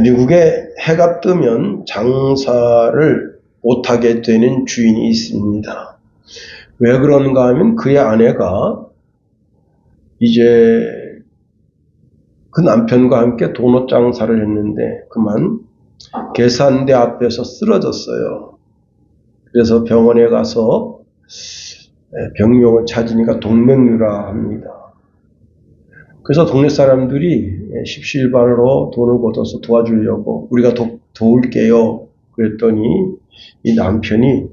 미국에 해가 뜨면 장사를 못하게 되는 주인이 있습니다. 왜 그런가 하면 그의 아내가 이제 그 남편과 함께 도넛 장사를 했는데 그만 계산대 앞에서 쓰러졌어요. 그래서 병원에 가서 병명을 찾으니까 동맥류라 합니다. 그래서 동네 사람들이 십시일반으로 돈을 걷어서 도와주려고 우리가 도울게요. 그랬더니 이 남편이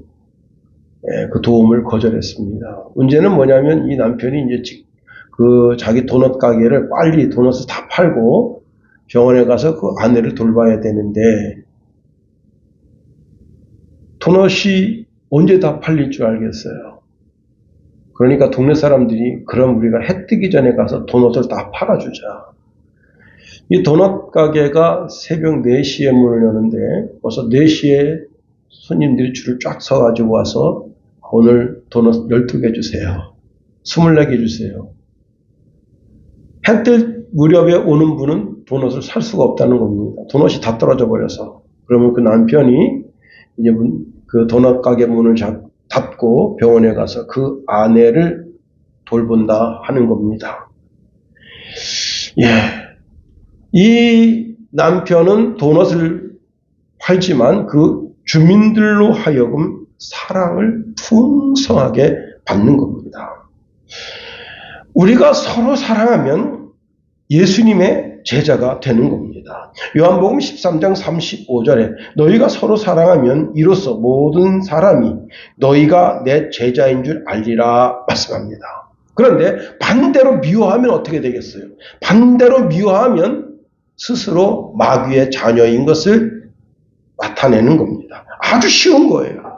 그 도움을 거절했습니다. 문제는 뭐냐면 이 남편이 이제 그 자기 도넛 가게를 빨리 도넛을 다 팔고 병원에 가서 그 아내를 돌봐야 되는데 도넛이 언제 다 팔릴 줄 알겠어요. 그러니까 동네 사람들이 그럼 우리가 해 뜨기 전에 가서 도넛을 다 팔아주자. 이 도넛 가게가 새벽 4시에 문을 여는데 벌써 4시에 손님들이 줄을 쫙 서가지고 와서 오늘 도넛 12개 주세요. 24개 주세요. 해 뜰 무렵에 오는 분은 도넛을 살 수가 없다는 겁니다. 도넛이 다 떨어져 버려서. 그러면 그 남편이 이제 그 도넛 가게 문을 닫고 병원에 가서 그 아내를 돌본다 하는 겁니다. 이 남편은 도넛을 팔지만 그 주민들로 하여금 사랑을 풍성하게 받는 겁니다. 우리가 서로 사랑하면 예수님의 제자가 되는 겁니다. 요한복음 13장 35절에 너희가 서로 사랑하면 이로써 모든 사람이 너희가 내 제자인 줄 알리라 말씀합니다. 그런데 반대로 미워하면 어떻게 되겠어요? 반대로 미워하면 스스로 마귀의 자녀인 것을 나타내는 겁니다. 아주 쉬운 거예요.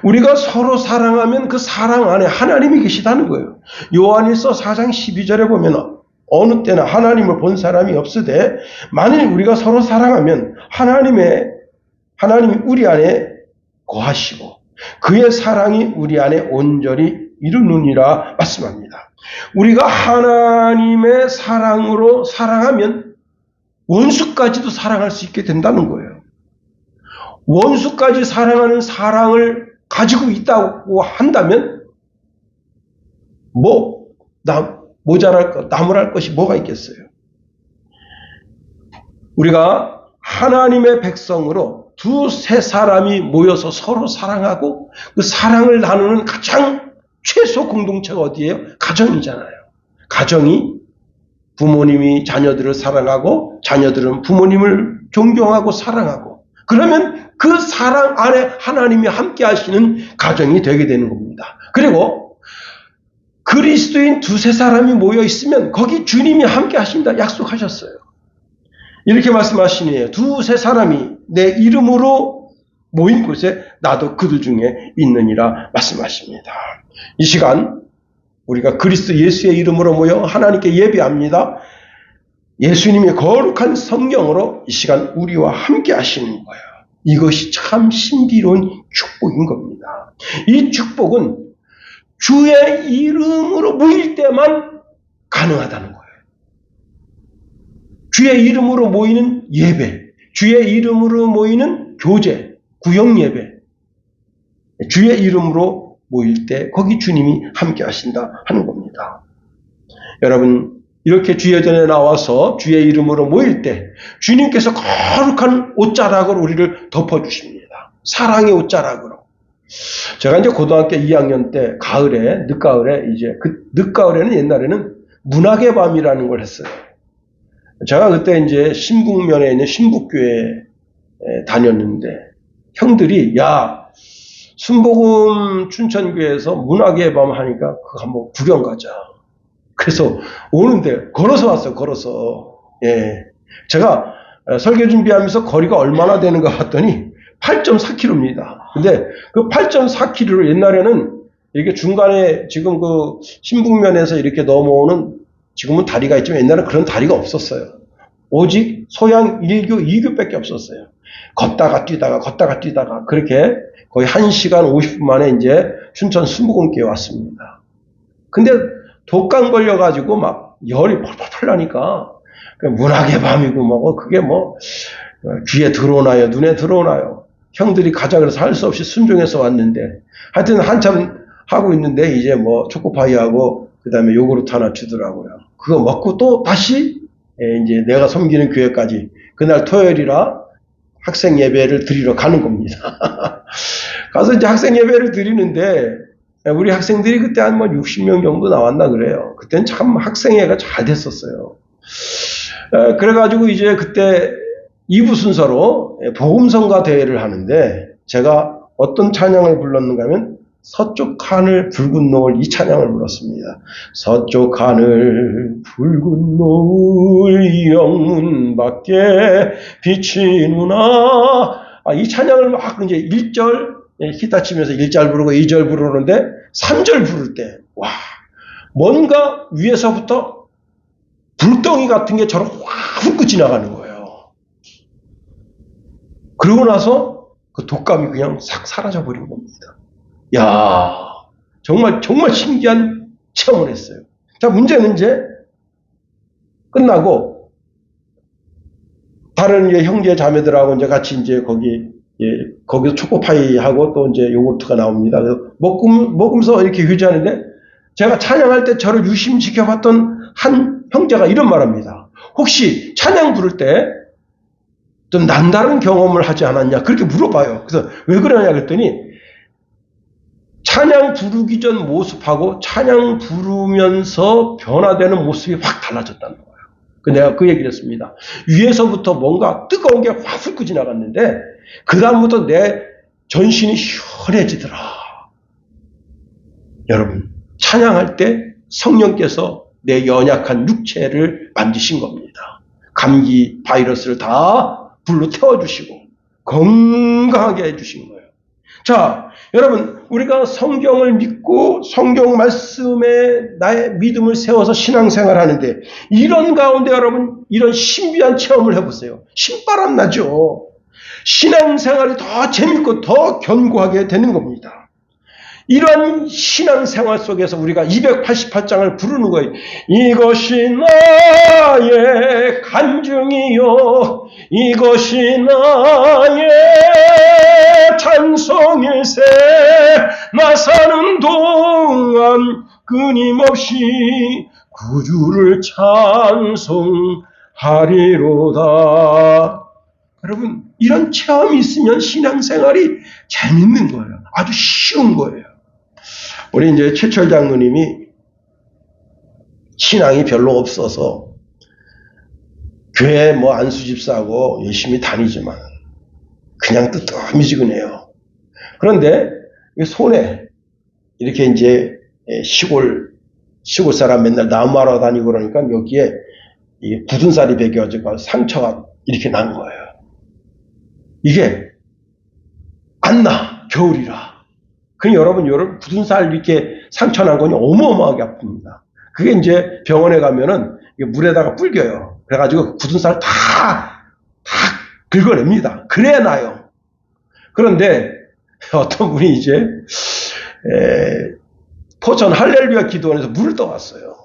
우리가 서로 사랑하면 그 사랑 안에 하나님이 계시다는 거예요. 요한일서 4장 12절에 보면 어느 때나 하나님을 본 사람이 없으되 만일 우리가 서로 사랑하면 하나님이 우리 안에 거하시고 그의 사랑이 우리 안에 온전히 이루느니라 말씀합니다. 우리가 하나님의 사랑으로 사랑하면 원수까지도 사랑할 수 있게 된다는 거예요. 원수까지 사랑하는 사랑을 가지고 있다고 한다면 나무랄 것이 뭐가 있겠어요? 우리가 하나님의 백성으로 두세 사람이 모여서 서로 사랑하고 그 사랑을 나누는 가장 최소 공동체가 어디예요? 가정이잖아요. 가정이 부모님이 자녀들을 사랑하고 자녀들은 부모님을 존경하고 사랑하고 그러면 그 사랑 안에 하나님이 함께 하시는 가정이 되게 되는 겁니다. 그리고 그리스도인 두세 사람이 모여 있으면 거기 주님이 함께 하신다 약속하셨어요. 이렇게 말씀하시네요. 두세 사람이 내 이름으로 모인 곳에 나도 그들 중에 있느니라 말씀하십니다. 이 시간 우리가 그리스도 예수의 이름으로 모여 하나님께 예배합니다. 예수님의 거룩한 성령으로 이 시간 우리와 함께 하시는 거예요. 이것이 참 신비로운 축복인 겁니다. 이 축복은 주의 이름으로 모일 때만 가능하다는 거예요. 주의 이름으로 모이는 예배, 주의 이름으로 모이는 교제, 구역 예배, 주의 이름으로 모일 때 거기 주님이 함께 하신다 하는 겁니다. 여러분 이렇게 주의 전에 나와서 주의 이름으로 모일 때 주님께서 거룩한 옷자락으로 우리를 덮어주십니다. 사랑의 옷자락으로. 제가 이제 고등학교 2학년 때 가을에 늦가을에 이제 그 늦가을에는 옛날에는 문학의 밤이라는 걸 했어요. 제가 그때 이제 신북면에 있는 신북교회에 다녔는데 형들이 야 순복음 춘천교회에서 문학의 밤 하니까 그거 한번 구경 가자. 그래서 오는데 걸어서 왔어요. 걸어서. 제가 설교 준비하면서 거리가 얼마나 되는가 봤더니 8.4km입니다. 근데 그 8.4km를 옛날에는 이렇게 중간에 지금 그 신북면에서 이렇게 넘어오는 지금은 다리가 있지만 옛날에는 그런 다리가 없었어요. 오직 소양 1교, 2교밖에 없었어요. 걷다가 뛰다가 그렇게 거의 1시간 50분 만에 이제 춘천 순복음교회 왔습니다. 근데 독감 걸려가지고 막 열이 펄펄 나니까 문학의 밤이고 뭐고 그게 뭐 귀에 들어오나요? 눈에 들어오나요? 형들이 가자 그래서 할 수 없이 순종해서 왔는데, 하여튼 한참 하고 있는데, 이제 뭐, 초코파이하고, 그 다음에 요구르트 하나 주더라고요. 그거 먹고 또 다시, 이제 내가 섬기는 교회까지, 그날 토요일이라 학생 예배를 드리러 가는 겁니다. 가서 이제 학생 예배를 드리는데, 우리 학생들이 그때 한 뭐 60명 정도 나왔나 그래요. 그때는 참 학생회가 잘 됐었어요. 그래가지고 이제 그때 2부 순서로 복음성가 대회를 하는데, 제가 어떤 찬양을 불렀는가 하면 서쪽 하늘 붉은 노을, 이 찬양을 불렀습니다. 서쪽 하늘 붉은 노을 영문 밖에 비치누나. 이 찬양을 막 이제 1절 기타 치면서 1절 부르고 2절 부르는데 3절 부를 때, 와, 뭔가 위에서부터 불덩이 같은 게 저를 확 훑고 지나가는 거예요. 그러고 나서 그 독감이 그냥 싹 사라져 버린 겁니다. 야, 정말 신기한 체험을 했어요. 자, 문제는 이제 끝나고 다른 이제 형제 자매들하고 이제 같이 이제 거기서 초코파이하고 또 이제 요구르트가 나옵니다. 그래서 먹으면서 이렇게 휴지하는데, 제가 찬양할 때 저를 유심 지켜봤던 한 형제가 이런 말합니다. 혹시 찬양 부를 때 좀 남다른 경험을 하지 않았냐? 그렇게 물어봐요. 그래서 왜 그러냐 그랬더니, 찬양 부르기 전 모습하고 찬양 부르면서 변화되는 모습이 확 달라졌다는 거예요. 내가 그 얘기를 했습니다. 위에서부터 뭔가 뜨거운 게 확 훑고 지나갔는데, 그 다음부터 내 전신이 시원해지더라. 여러분, 찬양할 때 성령께서 내 연약한 육체를 만지신 겁니다. 감기, 바이러스를 다 불로 태워주시고 건강하게 해주신 거예요. 자, 여러분, 우리가 성경을 믿고 성경 말씀에 나의 믿음을 세워서 신앙생활을 하는데, 이런 가운데 여러분, 이런 신비한 체험을 해보세요. 신바람 나죠. 신앙생활이 더 재밌고 더 견고하게 되는 겁니다. 이러한 신앙생활 속에서 우리가 288장을 부르는 거예요. 이것이 나의 간증이요, 이것이 나의 찬송일세, 나 사는 동안 끊임없이 구주를 찬송하리로다. 여러분, 이런 체험이 있으면 신앙생활이 재밌는 거예요. 아주 쉬운 거예요. 우리 이제 최철 장로님이 신앙이 별로 없어서 교회 뭐 안수집사하고 열심히 다니지만 그냥 뜨뜻미지근해요. 그런데 손에 이렇게 이제 시골 사람 맨날 나무하러 다니고 그러니까 여기에 굳은 살이 배겨가지고 상처가 이렇게 난 거예요. 이게 안 나, 겨울이라. 여러분 굳은 살 이렇게 상처 난 거니 어마어마하게 아픕니다. 그게 이제 병원에 가면은 물에다가 불겨요. 그래가지고 굳은 살 다 긁어냅니다. 그래야 나요. 그런데 어떤 분이 이제 포천 할렐루야 기도원에서 물을 떠왔어요.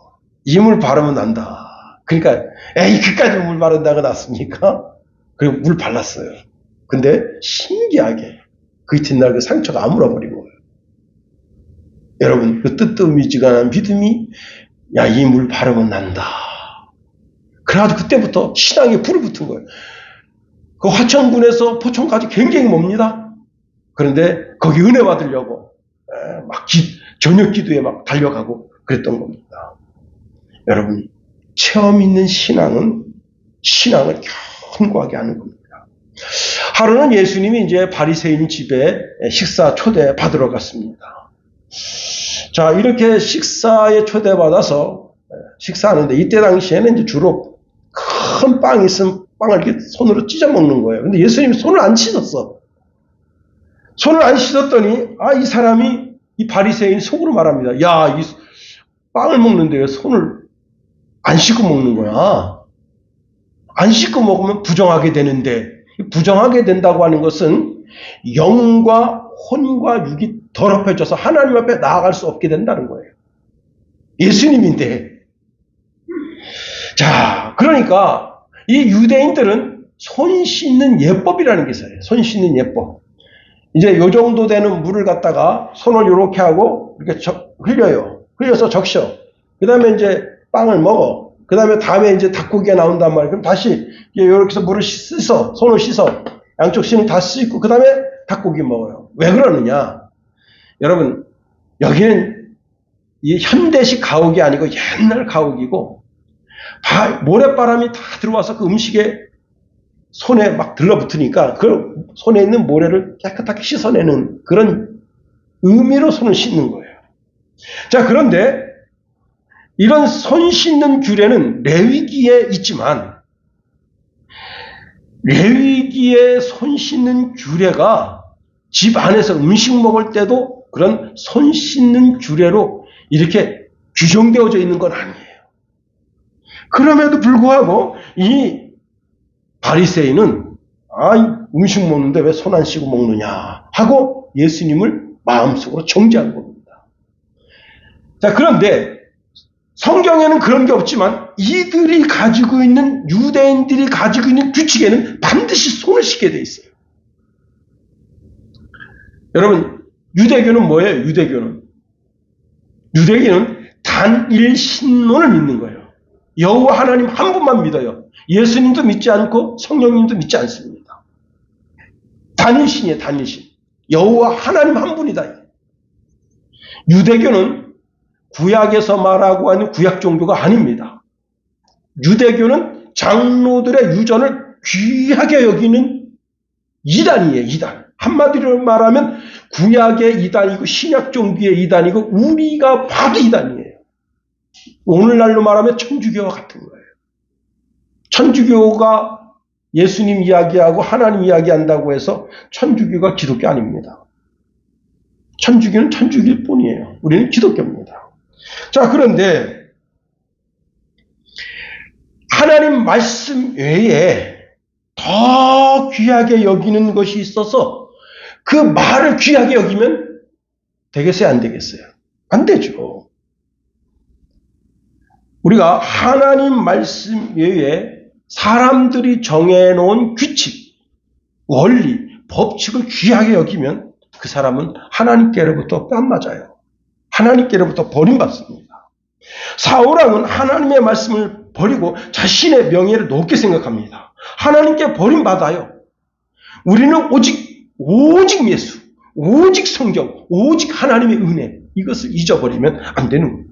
이 물 바르면 난다. 그러니까 그까지 물 바른다고 났습니까? 그리고 물 발랐어요. 근데 신기하게 그 이튿날 그 상처가 아물어버린 거예요. 여러분, 그 뜨뜻미지근한 믿음이 이 물 바르면 난다. 그래가지고 그때부터 신앙에 불이 붙은 거예요. 그 화천군에서 포천까지 굉장히 멉니다. 그런데 거기 은혜 받으려고 막 저녁 기도에 막 달려가고 그랬던 겁니다. 여러분, 체험 있는 신앙은 신앙을 견고하게 하는 겁니다. 하루는 예수님이 이제 바리새인 집에 식사 초대 받으러 갔습니다. 자, 이렇게 식사에 초대받아서 식사하는데, 이때 당시에는 이제 주로 큰 빵이 있으면 빵을 이렇게 손으로 찢어 먹는 거예요. 근데 예수님이 손을 안 씻었어. 손을 안 씻었더니, 이 사람이, 이 바리새인이 속으로 말합니다. 이 빵을 먹는데 왜 손을 안 씻고 먹는 거야? 안 씻고 먹으면 부정하게 되는데, 부정하게 된다고 하는 것은 영과 혼과 육이 더럽혀져서 하나님 앞에 나아갈 수 없게 된다는 거예요. 예수님인데. 자, 그러니까 이 유대인들은 손 씻는 예법이라는 게 있어요. 손 씻는 예법. 이제 요 정도 되는 물을 갖다가 손을 이렇게 하고 이렇게 흘려요. 흘려서 적셔. 그 다음에 이제 빵을 먹어. 그 다음에 이제 닭고기가 나온단 말이에요. 그럼 다시 이렇게 해서 물을 씻어. 손을 씻어. 양쪽 손을 다 씻고 그 다음에 닭고기 먹어요. 왜 그러느냐? 여러분, 여기는 이 현대식 가옥이 아니고 옛날 가옥이고 모래바람이 다 들어와서 그 음식에 손에 막 들러붙으니까 그 손에 있는 모래를 깨끗하게 씻어내는 그런 의미로 손을 씻는 거예요. 자, 그런데 이런 손 씻는 규례는 레위기에 있지만 레위기의 손 씻는 규례가 집 안에서 음식 먹을 때도 그런 손 씻는 규례로 이렇게 규정되어져 있는 건 아니에요. 그럼에도 불구하고 이 바리새인은 음식 먹는데 왜 손 안 씻고 먹느냐 하고 예수님을 마음속으로 정죄한 겁니다. 자, 그런데 성경에는 그런 게 없지만 이들이 가지고 있는 유대인들이 가지고 있는 규칙에는 반드시 손을 씻게 돼 있어요. 여러분, 유대교는 뭐예요? 유대교는 단일 신론을 믿는 거예요. 여호와 하나님 한 분만 믿어요. 예수님도 믿지 않고 성령님도 믿지 않습니다. 단일신이에요. 단일신. 여호와 하나님 한 분이다. 유대교는 구약에서 말하고 하는 구약 종교가 아닙니다. 유대교는 장로들의 유전을 귀하게 여기는 이단이에요. 이단. 한마디로 말하면 구약의 이단이고 신약 종교의 이단이고 우리가 봐도 이단이에요. 오늘날로 말하면 천주교와 같은 거예요. 천주교가 예수님 이야기하고 하나님 이야기한다고 해서 천주교가 기독교 아닙니다. 천주교는 천주교일 뿐이에요. 우리는 기독교입니다. 자, 그런데 하나님 말씀 외에 더 귀하게 여기는 것이 있어서 그 말을 귀하게 여기면 되겠어요? 안 되겠어요? 안 되죠. 우리가 하나님 말씀 외에 사람들이 정해놓은 규칙, 원리, 법칙을 귀하게 여기면 그 사람은 하나님께로부터 뺨 맞아요. 하나님께로부터 버림받습니다. 사울왕은 하나님의 말씀을 버리고 자신의 명예를 높게 생각합니다. 하나님께 버림받아요. 우리는 오직 예수, 오직 성경, 오직 하나님의 은혜, 이것을 잊어버리면 안 되는 겁니다.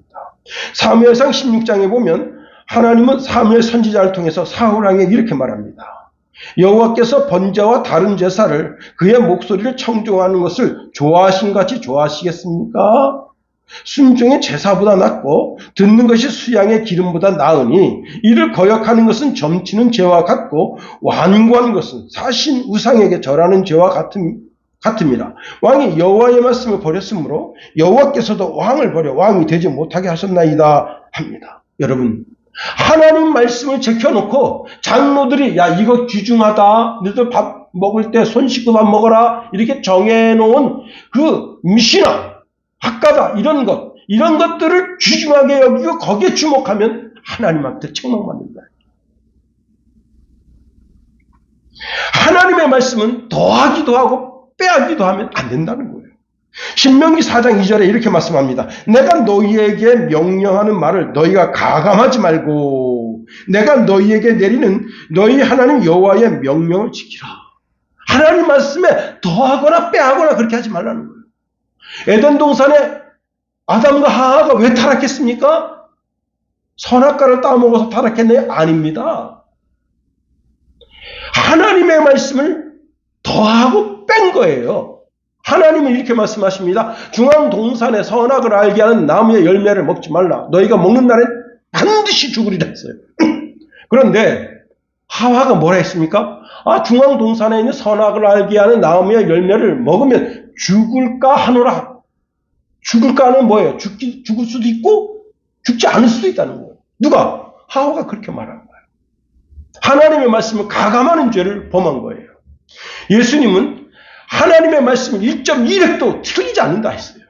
사무엘상 16장에 보면 하나님은 사무엘 선지자를 통해서 사울왕에게 이렇게 말합니다. 여호와께서 번제와 다른 제사를 그의 목소리를 청종하는 것을 좋아하신 같이 좋아하시겠습니까? 순종의 제사보다 낫고 듣는 것이 수양의 기름보다 나으니 이를 거역하는 것은 점치는 죄와 같고 완고한 것은 사신 우상에게 절하는 죄와 같음이라. 왕이 여호와의 말씀을 버렸으므로 여호와께서도 왕을 버려 왕이 되지 못하게 하셨나이다 합니다. 여러분, 하나님 말씀을 제껴놓고 장로들이 야 이거 귀중하다, 너희들 밥 먹을 때 손 씻고 밥 먹어라 이렇게 정해놓은 그 미신화, 학가다 이런 것들을 귀중하게 여기고 거기에 주목하면 하나님한테 책망받는다. 하나님의 말씀은 더하기도 하고 빼하기도 하면 안 된다는 거예요. 신명기 4장 2절에 이렇게 말씀합니다. 내가 너희에게 명령하는 말을 너희가 가감하지 말고 내가 너희에게 내리는 너희 하나님 여호와의 명령을 지키라. 하나님 말씀에 더하거나 빼하거나 그렇게 하지 말라는 거예요. 에덴 동산에 아담과 하와가 왜 타락했습니까? 선악과를 따먹어서 타락했나요? 아닙니다. 하나님의 말씀을 더하고 뺀 거예요. 하나님은 이렇게 말씀하십니다. 중앙동산에 선악을 알게 하는 나무의 열매를 먹지 말라. 너희가 먹는 날엔 반드시 죽으리라 했어요. 그런데 하와가 뭐라 했습니까? 중앙동산에 있는 선악을 알게 하는 나무의 열매를 먹으면 죽을까 하노라. 죽을까는 뭐예요? 죽을 수도 있고 죽지 않을 수도 있다는 거예요. 누가? 하와가 그렇게 말한 거예요. 하나님의 말씀을 가감하는 죄를 범한 거예요. 예수님은 하나님의 말씀을 1.1획도 틀리지 않는다 했어요.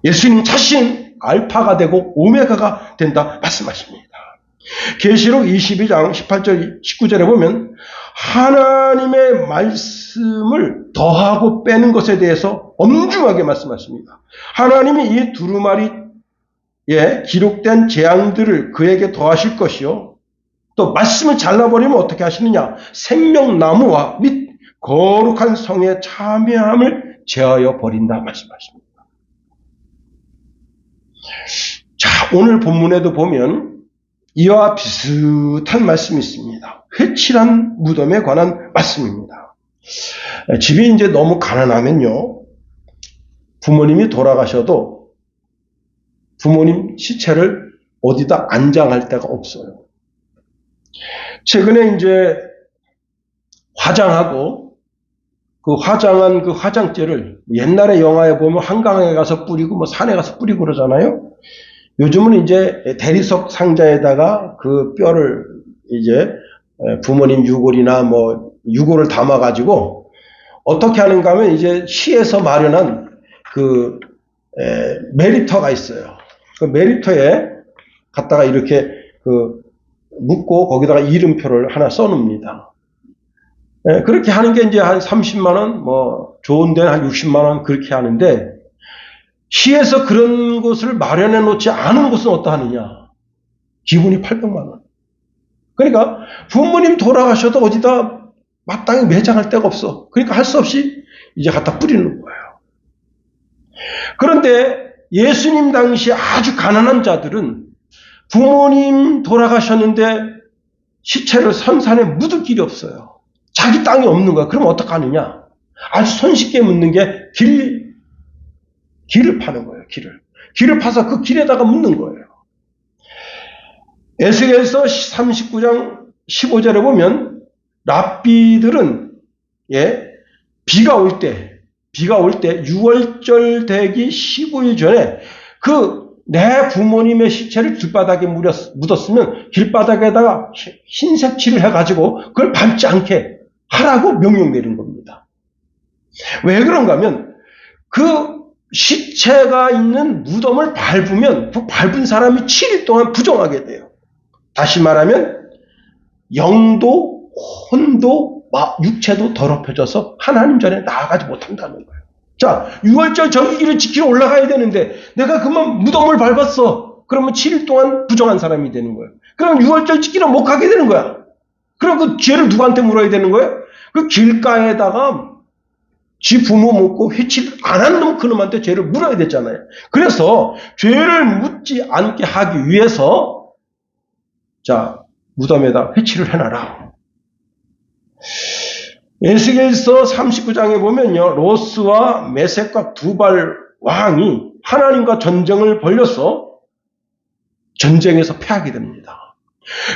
예수님 자신 알파가 되고 오메가가 된다 말씀하십니다. 계시록 22장 18절 19절에 보면 하나님의 말씀을 더하고 빼는 것에 대해서 엄중하게 말씀하십니다. 하나님이 이 두루마리에 기록된 재앙들을 그에게 더하실 것이요, 또 말씀을 잘라버리면 어떻게 하시느냐, 생명나무와 및 거룩한 성의 참여함을 제하여 버린다 말씀하십니다. 자, 오늘 본문에도 보면 이와 비슷한 말씀이 있습니다. 회칠한 무덤에 관한 말씀입니다. 집이 이제 너무 가난하면요, 부모님이 돌아가셔도 부모님 시체를 어디다 안장할 데가 없어요. 최근에 이제 화장하고 그 화장한 그 화장제를 옛날에 영화에 보면 한강에 가서 뿌리고 뭐 산에 가서 뿌리고 그러잖아요. 요즘은 이제 대리석 상자에다가 그 뼈를 이제 부모님 유골이나 뭐 유골을 담아가지고 어떻게 하는가 하면 이제 시에서 마련한 그 메리터가 있어요. 그 메리터에 갖다가 이렇게 그 묶고 거기다가 이름표를 하나 써놓습니다. 그렇게 하는 게 이제 한 30만원, 뭐 좋은 데는 한 60만원 그렇게 하는데, 시에서 그런 곳을 마련해 놓지 않은 곳은 어떠하느냐? 기본이 800만원. 그러니까 부모님 돌아가셔도 어디다 마땅히 매장할 데가 없어. 그러니까 할 수 없이 이제 갖다 뿌리는 거예요. 그런데 예수님 당시 아주 가난한 자들은 부모님 돌아가셨는데 시체를 선산에 묻을 길이 없어요. 자기 땅이 없는 거야. 그럼 어떡하느냐? 아주 손쉽게 묻는 게 길을 파는 거예요. 길을 파서 그 길에다가 묻는 거예요. 에스겔서 39장 15절에 보면 랍비들은 비가 올 때 6월절 되기 15일 전에 내 부모님의 시체를 길바닥에 묻었으면 길바닥에다가 흰색 칠을 해가지고 그걸 밟지 않게 하라고 명령 내린 겁니다. 왜 그런가 하면 그 시체가 있는 무덤을 밟으면 그 밟은 사람이 7일 동안 부정하게 돼요. 다시 말하면 영도, 혼도, 육체도 더럽혀져서 하나님 전에 나아가지 못한다는 거예요. 자, 6월절 절기를 지키러 올라가야 되는데 내가 그만 무덤을 밟았어. 그러면 7일 동안 부정한 사람이 되는 거예요. 그럼 6월절 지키러 못 가게 되는 거야. 그럼 그 죄를 누구한테 물어야 되는 거예요? 그 길가에다가 지 부모 묻고 회칠 안 한 놈 그놈한테 죄를 물어야 되잖아요. 그래서 죄를 묻지 않게 하기 위해서 자, 무덤에다 회칠을 해놔라. 에스겔서 39장에 보면요, 로스와 메섹과 두발 왕이 하나님과 전쟁을 벌여서 전쟁에서 패하게 됩니다.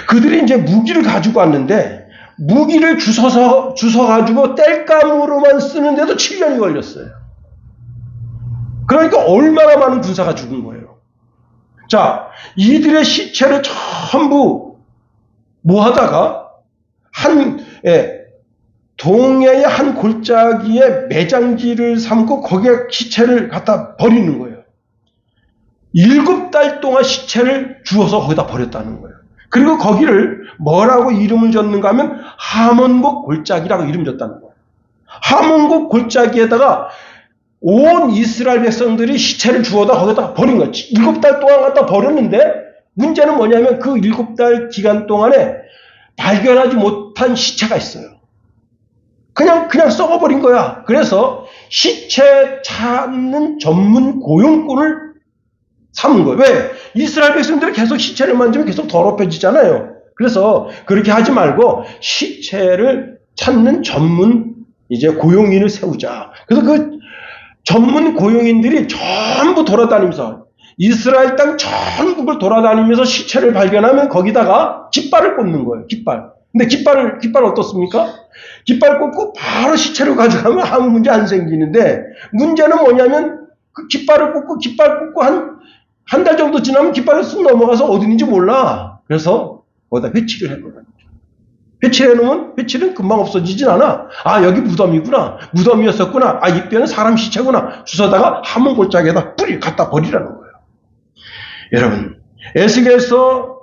그들이 이제 무기를 가지고 왔는데 무기를 주워가지고 땔감으로만 쓰는데도 7년이 걸렸어요. 그러니까 얼마나 많은 군사가 죽은 거예요. 자, 이들의 시체를 전부 모아다가 동해의 한 골짜기에 매장지를 삼고 거기에 시체를 갖다 버리는 거예요. 7달 동안 시체를 주워서 거기다 버렸다는 거예요. 그리고 거기를 뭐라고 이름을 줬는가 하면 하몬국 골짜기라고 이름 줬다는 거예요. 하몬국 골짜기에다가 온 이스라엘 백성들이 시체를 주워다 거기다 버린 거예요. 7달 동안 갖다 버렸는데 문제는 뭐냐면 그 7달 기간 동안에 발견하지 못한 시체가 있어요. 그냥 썩어버린 거야. 그래서 시체 찾는 전문 고용꾼을 삼은 거예요. 왜? 이스라엘 백성들이 계속 시체를 만지면 계속 더럽혀지잖아요. 그래서 그렇게 하지 말고 시체를 찾는 전문 이제 고용인을 세우자. 그래서 그 전문 고용인들이 전부 돌아다니면서 이스라엘 땅 전국을 돌아다니면서 시체를 발견하면 거기다가 깃발을 꽂는 거예요. 깃발. 근데 깃발 어떻습니까? 깃발 꽂고 바로 시체를 가져가면 아무 문제 안 생기는데 문제는 뭐냐면 그 깃발 꽂고 한 달 정도 지나면 깃발을 쑥 넘어가서 어디 있는지 몰라. 그래서 거기다 회칠을 해놓는 거죠. 회칠해놓으면 회칠은 금방 없어지진 않아. 아, 여기 무덤이구나. 무덤이었었구나. 아, 이 뼈는 사람 시체구나. 주워다가 하몬 골짜기에다 갖다 버리라는 거예요. 여러분, 에스겔서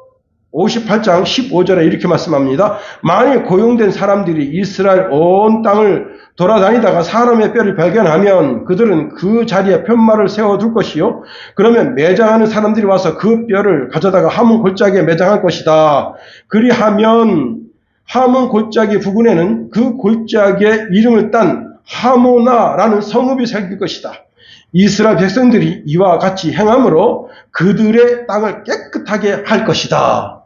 58장 15절에 이렇게 말씀합니다. 만일 고용된 사람들이 이스라엘 온 땅을 돌아다니다가 사람의 뼈를 발견하면 그들은 그 자리에 편말을 세워둘 것이요. 그러면 매장하는 사람들이 와서 그 뼈를 가져다가 하몬 골짜기에 매장할 것이다. 그리하면 하몬 골짜기 부근에는 그 골짜기의 이름을 딴 하모나라는 성읍이 생길 것이다. 이스라엘 백성들이 이와 같이 행함으로 그들의 땅을 깨끗하게 할 것이다.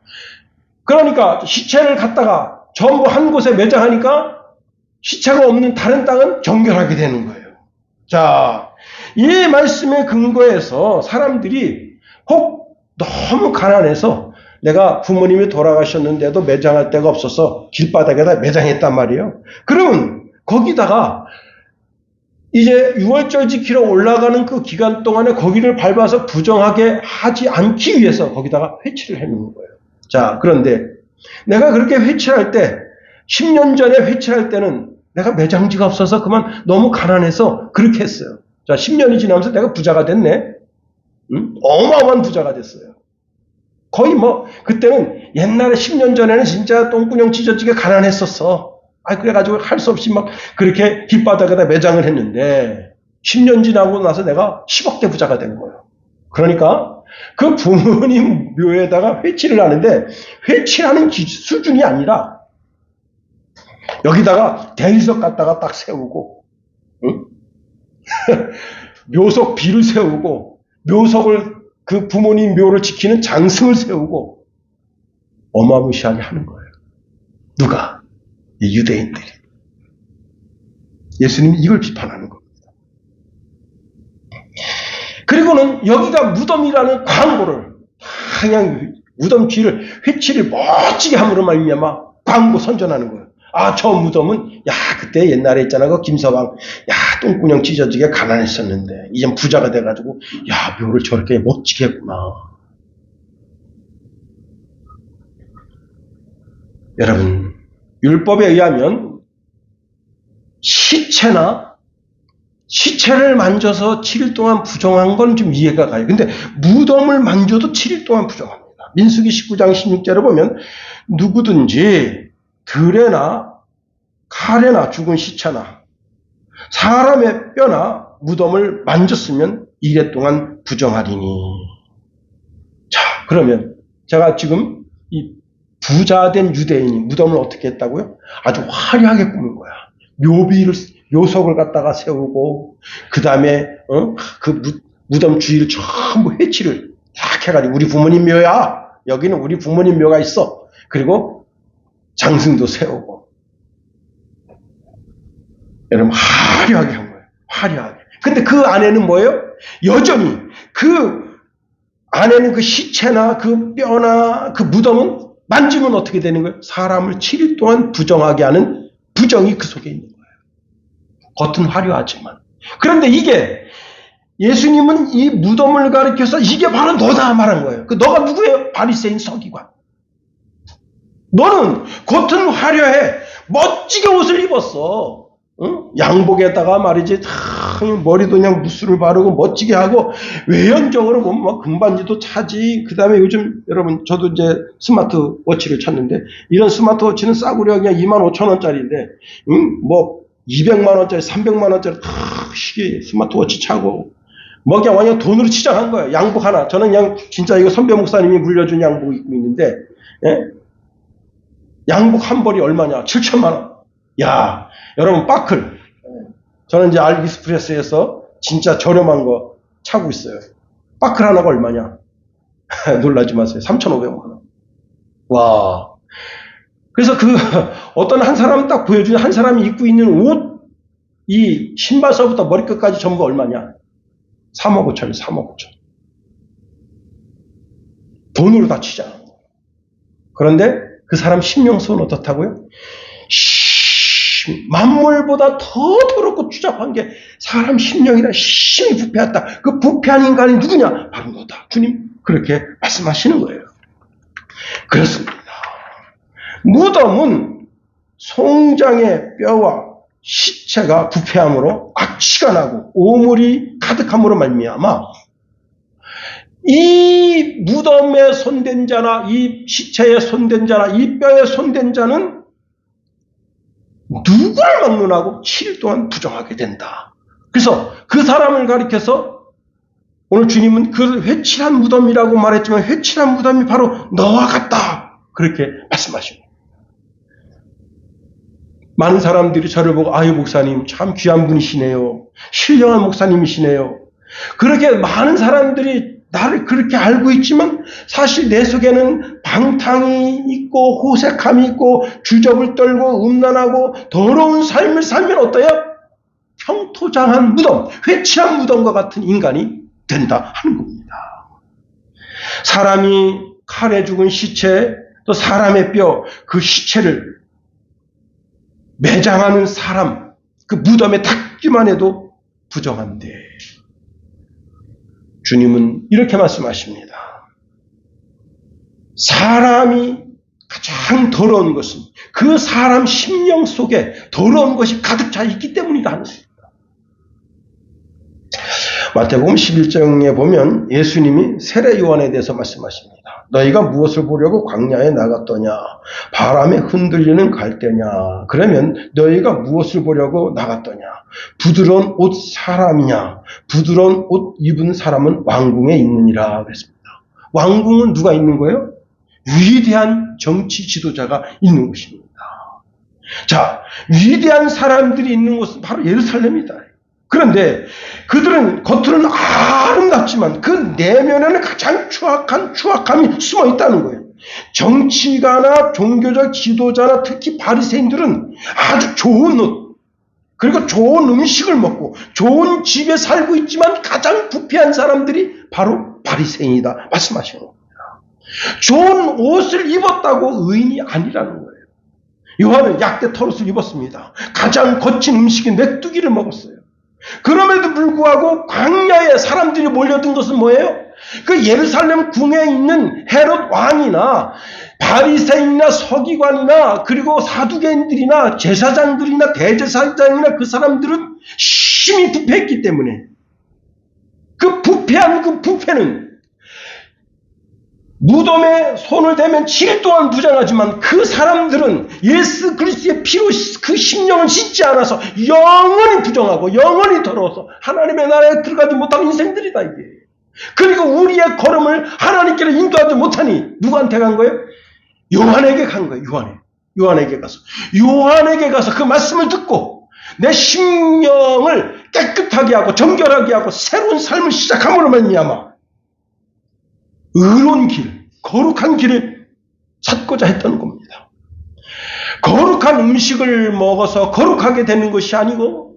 그러니까 시체를 갖다가 전부 한 곳에 매장하니까 시체가 없는 다른 땅은 정결하게 되는 거예요. 자, 이 말씀의 근거에서 사람들이 혹 너무 가난해서 내가 부모님이 돌아가셨는데도 매장할 데가 없어서 길바닥에다 매장했단 말이에요. 그러면 거기다가 이제 6월절 지키러 올라가는 그 기간 동안에 거기를 밟아서 부정하게 하지 않기 위해서 거기다가 회치를 해놓는 거예요. 자, 그런데 내가 그렇게 회치할 때 10년 전에 회치할 때는 내가 매장지가 없어서 그만 너무 가난해서 그렇게 했어요. 자, 10년이 지나면서 내가 부자가 됐네. 응? 어마어마한 부자가 됐어요. 거의 그때는 옛날에 10년 전에는 진짜 똥구녕 찢어지게 가난했었어. 그래가지고 할 수 없이 그렇게 길바닥에다 매장을 했는데 10년 지나고 나서 내가 10억대 부자가 된 거예요. 그러니까 그 부모님 묘에다가 회치를 하는데 회치하는 수준이 아니라 여기다가 대리석 갖다가 딱 세우고 응? 묘석 비를 세우고 묘석을 그 부모님 묘를 지키는 장승을 세우고 어마무시하게 하는 거예요. 누가? 이 유대인들이. 예수님이 이걸 비판하는 겁니다. 그리고는 여기가 무덤이라는 광고를 그냥 무덤 뒤를 회치를 멋지게 함으로 말미암아 광고 선전하는 거예요. 저 무덤은 그때 옛날에 있잖아 그 김서방 똥구녕 찢어지게 가난했었는데 이젠 부자가 돼가지고 묘를 저렇게 멋지게 했구나. 여러분, 율법에 의하면 시체를 만져서 7일 동안 부정한 건 좀 이해가 가요. 근데 무덤을 만져도 7일 동안 부정합니다. 민수기 19장 16절에 보면 누구든지 들에나 칼에나 죽은 시체나 사람의 뼈나 무덤을 만졌으면 이래 동안 부정하리니. 자, 그러면 제가 지금 이 부자된 유대인이 무덤을 어떻게 했다고요? 아주 화려하게 꾸민 거야. 묘석을 갖다가 세우고, 그 다음에, 그 무덤 주위를 전부 회치를 딱 해가지고, 우리 부모님 묘야! 여기는 우리 부모님 묘가 있어. 그리고 장승도 세우고. 여러분, 화려하게 한 거예요. 화려하게. 근데 그 안에는 뭐예요? 여전히 그 안에는 그 시체나 그 뼈나 그 무덤은 만지면 어떻게 되는 거예요? 사람을 7일 동안 부정하게 하는 부정이 그 속에 있는 거예요. 겉은 화려하지만. 그런데 이게 예수님은 이 무덤을 가리켜서 이게 바로 너다 말한 거예요. 너가 누구예요? 바리새인 서기관. 너는 겉은 화려해. 멋지게 옷을 입었어. 응? 양복에다가 말이지 머리도 그냥 무스를 바르고 멋지게 하고 외연적으로 보면 금반지도 차지. 그 다음에 요즘 여러분 저도 이제 스마트워치를 찾는데 이런 스마트워치는 싸구려 그냥 25,000원짜리인데 200만원짜리 300만원짜리 시계 스마트워치 차고 그냥 완전 돈으로 치장한 거예요. 양복 하나. 저는 그냥 진짜 이거 선배 목사님이 물려준 양복 입고 있는데 양복 한 벌이 얼마냐? 7,000만원. 야, 여러분 빠클. 저는 이제 알리익스프레스에서 진짜 저렴한 거 차고 있어요. 빠클 하나가 얼마냐? 놀라지 마세요. 3,500만 원. 와. 그래서 어떤 한 사람 딱 보여주는 한 사람이 입고 있는 옷, 이 신발서부터 머리끝까지 전부 얼마냐? 3억 5천이 3억 5천. 돈으로 다 치잖아. 그런데 그 사람 심령수는 어떻다고요? 만물보다 더 더럽고 추잡한 게 사람 심령이라 심히 부패했다. 그 부패한 인간이 누구냐? 바로 너다. 주님 그렇게 말씀하시는 거예요. 그렇습니다. 무덤은 송장의 뼈와 시체가 부패함으로 악취가 나고 오물이 가득함으로 말미암아 이 무덤에 손댄 자나 이 시체에 손댄 자나 이 뼈에 손댄 자는 누구를 막론하고 7일 동안 부정하게 된다. 그래서 그 사람을 가리켜서 오늘 주님은 그 회칠한 무덤이라고 말했지만 회칠한 무덤이 바로 너와 같다. 그렇게 말씀하십니다. 많은 사람들이 저를 보고 아유 목사님 참 귀한 분이시네요. 신령한 목사님이시네요. 그렇게 많은 사람들이 나를 그렇게 알고 있지만 사실 내 속에는 방탕이 있고 호색함이 있고 주접을 떨고 음란하고 더러운 삶을 살면 어때요? 평토장한 무덤, 회칠한 무덤과 같은 인간이 된다 하는 겁니다. 사람이 칼에 죽은 시체, 또 사람의 뼈, 그 시체를 매장하는 사람, 그 무덤에 닿기만 해도 부정한데 주님은 이렇게 말씀하십니다. 사람이 가장 더러운 것은 그 사람 심령 속에 더러운 것이 가득 차 있기 때문이다 하는 것입니다. 마태복음 11장에 보면 예수님이 세례 요한에 대해서 말씀하십니다. 너희가 무엇을 보려고 광야에 나갔더냐? 바람에 흔들리는 갈대냐? 그러면 너희가 무엇을 보려고 나갔더냐? 부드러운 옷 사람이냐? 부드러운 옷 입은 사람은 왕궁에 있느니라 그랬습니다. 왕궁은 누가 있는 거예요? 위대한 정치 지도자가 있는 곳입니다. 자, 위대한 사람들이 있는 곳은 바로 예루살렘이다. 그런데 그들은 겉으로는 아름답지만 그 내면에는 가장 추악함이 숨어 있다는 거예요. 정치가나 종교적 지도자나 특히 바리새인들은 아주 좋은 옷 그리고 좋은 음식을 먹고 좋은 집에 살고 있지만 가장 부패한 사람들이 바로 바리새인이다 말씀하시는 겁니다. 좋은 옷을 입었다고 의인이 아니라는 거예요. 요한은 약대 털옷을 입었습니다. 가장 거친 음식인 메뚜기를 먹었어요. 그럼에도 불구하고 광야에 사람들이 몰려든 것은 뭐예요? 그 예루살렘 궁에 있는 헤롯 왕이나 바리새인이나 서기관이나 그리고 사두개인들이나 제사장들이나 대제사장이나 그 사람들은 심히 부패했기 때문에 그 부패한 그 부패는 무덤에 손을 대면 7일 동안 부정하지만 그 사람들은 예수 그리스도의 피로 그 심령을 씻지 않아서 영원히 부정하고 영원히 더러워서 하나님의 나라에 들어가지 못한 인생들이다 이게. 그리고 우리의 걸음을 하나님께로 인도하지 못하니 누구한테 간 거예요? 요한에게 간 거예요. 요한에게 가서 그 말씀을 듣고 내 심령을 깨끗하게 하고 정결하게 하고 새로운 삶을 시작함으로 말미암아 의로운 길, 거룩한 길을 찾고자 했던 겁니다. 거룩한 음식을 먹어서 거룩하게 되는 것이 아니고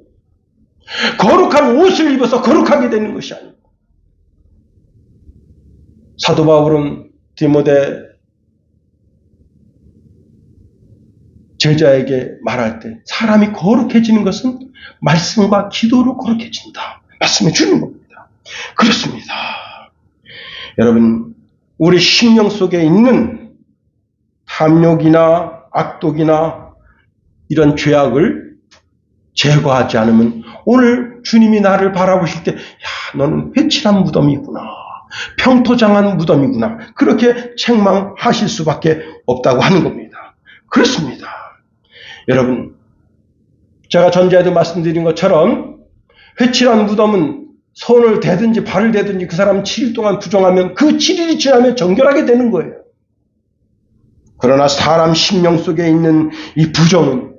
거룩한 옷을 입어서 거룩하게 되는 것이 아니고 사도 바울은 디모데 제자에게 말할 때 사람이 거룩해지는 것은 말씀과 기도로 거룩해진다. 말씀해 주는 겁니다. 그렇습니다. 여러분, 우리 심령 속에 있는 탐욕이나 악독이나 이런 죄악을 제거하지 않으면 오늘 주님이 나를 바라보실 때, 야, 너는 회칠한 무덤이구나. 평토장한 무덤이구나. 그렇게 책망하실 수밖에 없다고 하는 겁니다. 그렇습니다. 여러분, 제가 전제에도 말씀드린 것처럼 회칠한 무덤은 손을 대든지 발을 대든지 그 사람 7일 동안 부정하면 그 7일이 지나면 정결하게 되는 거예요. 그러나 사람 심령 속에 있는 이 부정은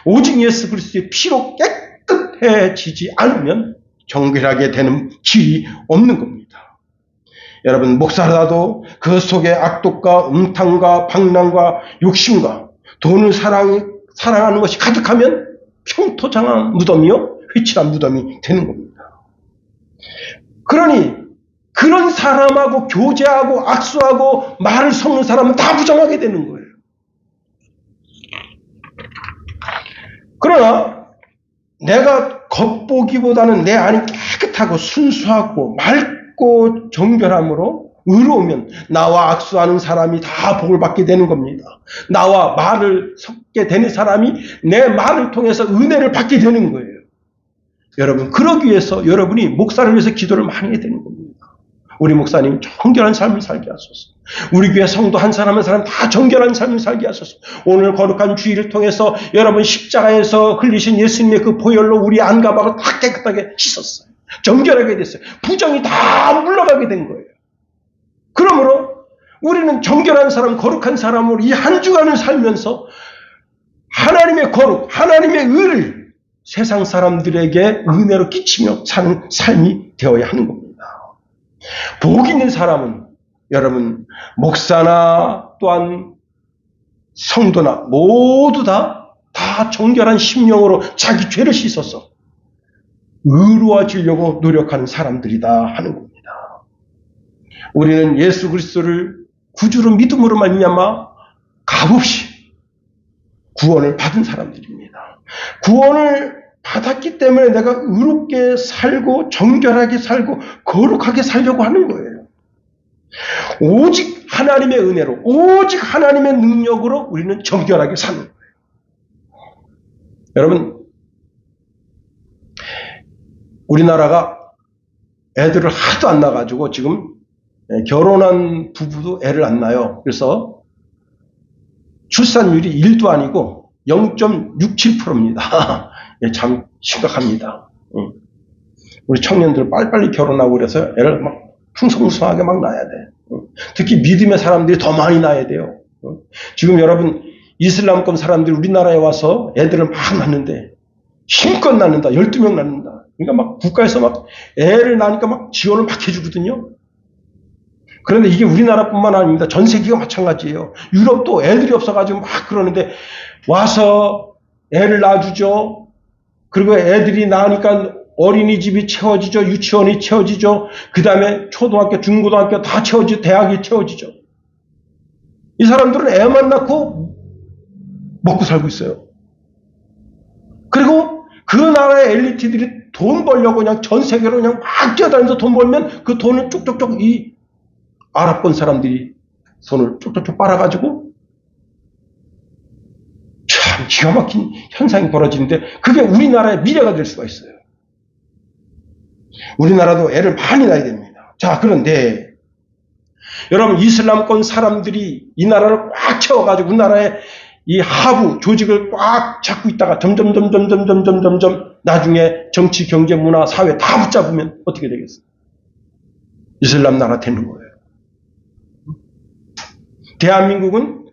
오직 예수 그리스도의 피로 깨끗해지지 않으면 정결하게 되는 길이 없는 겁니다. 여러분, 목사라도 그 속에 악독과 음탕과 방랑과 욕심과 돈을 사랑하는 것이 가득하면 평토장한 무덤이요 회칠한 무덤이 되는 겁니다. 그러니 그런 사람하고 교제하고 악수하고 말을 섞는 사람은 다 부정하게 되는 거예요. 그러나 내가 겉보기보다는 내 안이 깨끗하고 순수하고 맑고 정결함으로 의로우면 나와 악수하는 사람이 다 복을 받게 되는 겁니다. 나와 말을 섞게 되는 사람이 내 말을 통해서 은혜를 받게 되는 거예요. 여러분, 그러기 위해서 여러분이 목사를 위해서 기도를 많이 해야 되는 겁니다. 우리 목사님 정결한 삶을 살게 하소서. 우리 교회 성도 한 사람 한 사람 다 정결한 삶을 살게 하소서. 오늘 거룩한 주일을 통해서 여러분 십자가에서 흘리신 예수님의 그 보혈로 우리 안감하고 다 깨끗하게 씻었어요. 정결하게 됐어요. 부정이 다 물러가게 된 거예요. 그러므로 우리는 정결한 사람, 거룩한 사람으로 이 한 주간을 살면서 하나님의 거룩, 하나님의 의를 세상 사람들에게 은혜로 끼치며 사는 삶이 되어야 하는 겁니다. 복 있는 사람은 여러분 목사나 또한 성도나 모두 다 정결한 심령으로 자기 죄를 씻어서 의로워지려고 노력하는 사람들이다 하는 겁니다. 우리는 예수 그리스도를 구주로 믿음으로 말미암아 값없이 구원을 받은 사람들입니다. 구원을 받았기 때문에 내가 의롭게 살고 정결하게 살고 거룩하게 살려고 하는 거예요. 오직 하나님의 은혜로, 오직 하나님의 능력으로 우리는 정결하게 사는 거예요. 여러분, 우리나라가 애들을 하도 안 낳아가지고 지금 결혼한 부부도 애를 안 낳아요. 그래서 출산율이 1도 아니고 0.67%입니다. 참 심각합니다. 우리 청년들 빨리빨리 결혼하고 그래서 애를 막 풍성풍성하게 막 낳아야 돼. 특히 믿음의 사람들이 더 많이 낳아야 돼요. 지금 여러분 이슬람권 사람들이 우리나라에 와서 애들을 막 낳는데 힘껏 낳는다. 12명 낳는다. 그러니까 막 국가에서 막 애를 낳으니까 막 지원을 막 해주거든요. 그런데 이게 우리나라뿐만 아닙니다. 전 세계가 마찬가지예요. 유럽도 애들이 없어가지고 막 그러는데 와서 애를 낳아주죠. 그리고 애들이 낳으니까 어린이집이 채워지죠. 유치원이 채워지죠. 그 다음에 초등학교, 중고등학교 다 채워지죠. 대학이 채워지죠. 이 사람들은 애만 낳고 먹고 살고 있어요. 그리고 그 나라의 엘리트들이 돈 벌려고 그냥 전 세계로 그냥 막 뛰어다니면서 돈 벌면 그 돈을 쭉쭉쭉 이 아랍권 사람들이 손을 쭉쭉쭉 빨아가지고 참 기가 막힌 현상이 벌어지는데 그게 우리나라의 미래가 될 수가 있어요. 우리나라도 애를 많이 낳아야 됩니다. 자, 그런데 여러분 이슬람권 사람들이 이 나라를 꽉 채워가지고 우리나라의 이 하부 조직을 꽉 잡고 있다가 점점 나중에 정치, 경제, 문화, 사회 다 붙잡으면 어떻게 되겠어요? 이슬람 나라 되는 거예요. 대한민국은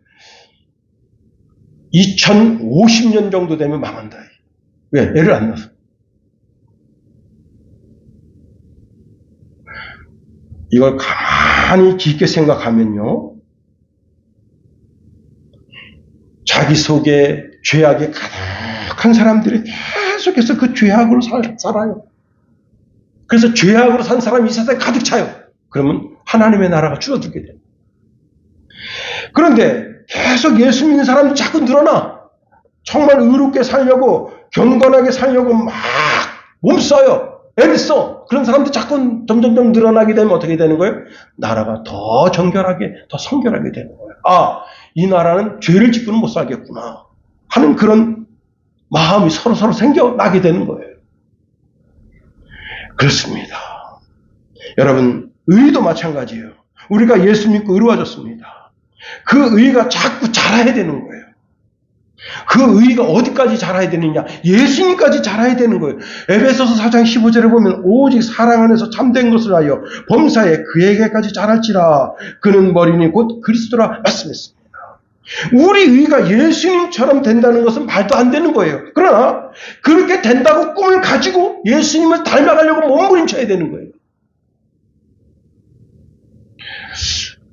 2050년 정도 되면 망한다. 왜? 애를 안 낳아서. 이걸 가만히 깊게 생각하면요. 자기 속에 죄악이 가득한 사람들이 계속해서 그 죄악으로 살아요. 그래서 죄악으로 산 사람이 이 세상에 가득 차요. 그러면 하나님의 나라가 줄어들게 돼요. 그런데 계속 예수 믿는 사람이 자꾸 늘어나. 정말 의롭게 살려고 경건하게 살려고 막 몸써요. 애를 써. 그런 사람들이 자꾸 점점 늘어나게 되면 어떻게 되는 거예요? 나라가 더 정결하게, 더 성결하게 되는 거예요. 아, 이 나라는 죄를 짓고는 못 살겠구나 하는 그런 마음이 서로 생겨나게 되는 거예요. 그렇습니다. 여러분, 의도 마찬가지예요. 우리가 예수 믿고 의로워졌습니다. 그 의가 자꾸 자라야 되는 거예요. 그 의가 어디까지 자라야 되느냐? 예수님까지 자라야 되는 거예요. 에베소서 4장 15절에 보면 오직 사랑 안에서 참된 것을 하여 범사에 그에게까지 자랄지라. 그는 머리니 곧 그리스도라 말씀했습니다. 우리 의가 예수님처럼 된다는 것은 말도 안 되는 거예요. 그러나 그렇게 된다고 꿈을 가지고 예수님을 닮아가려고 몸부림쳐야 되는 거예요.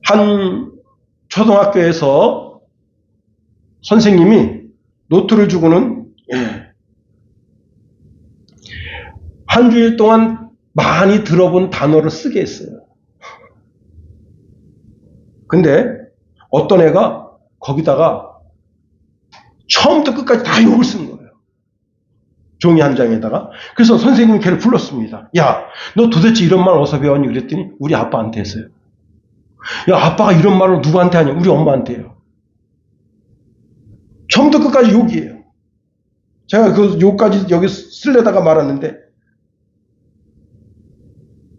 한 초등학교에서 선생님이 노트를 주고는 한 주일 동안 많이 들어본 단어를 쓰게 했어요. 근데 어떤 애가 거기다가 처음부터 끝까지 다 욕을 쓴 거예요. 종이 한 장에다가. 그래서 선생님이 걔를 불렀습니다. 야, 너 도대체 이런 말 어디서 배웠니? 그랬더니 우리 아빠한테 했어요. 야, 아빠가 이런 말을 누구한테 하냐? 우리 엄마한테요. 처음부터 끝까지 욕이에요. 제가 그 욕까지 여기 쓰려다가 말았는데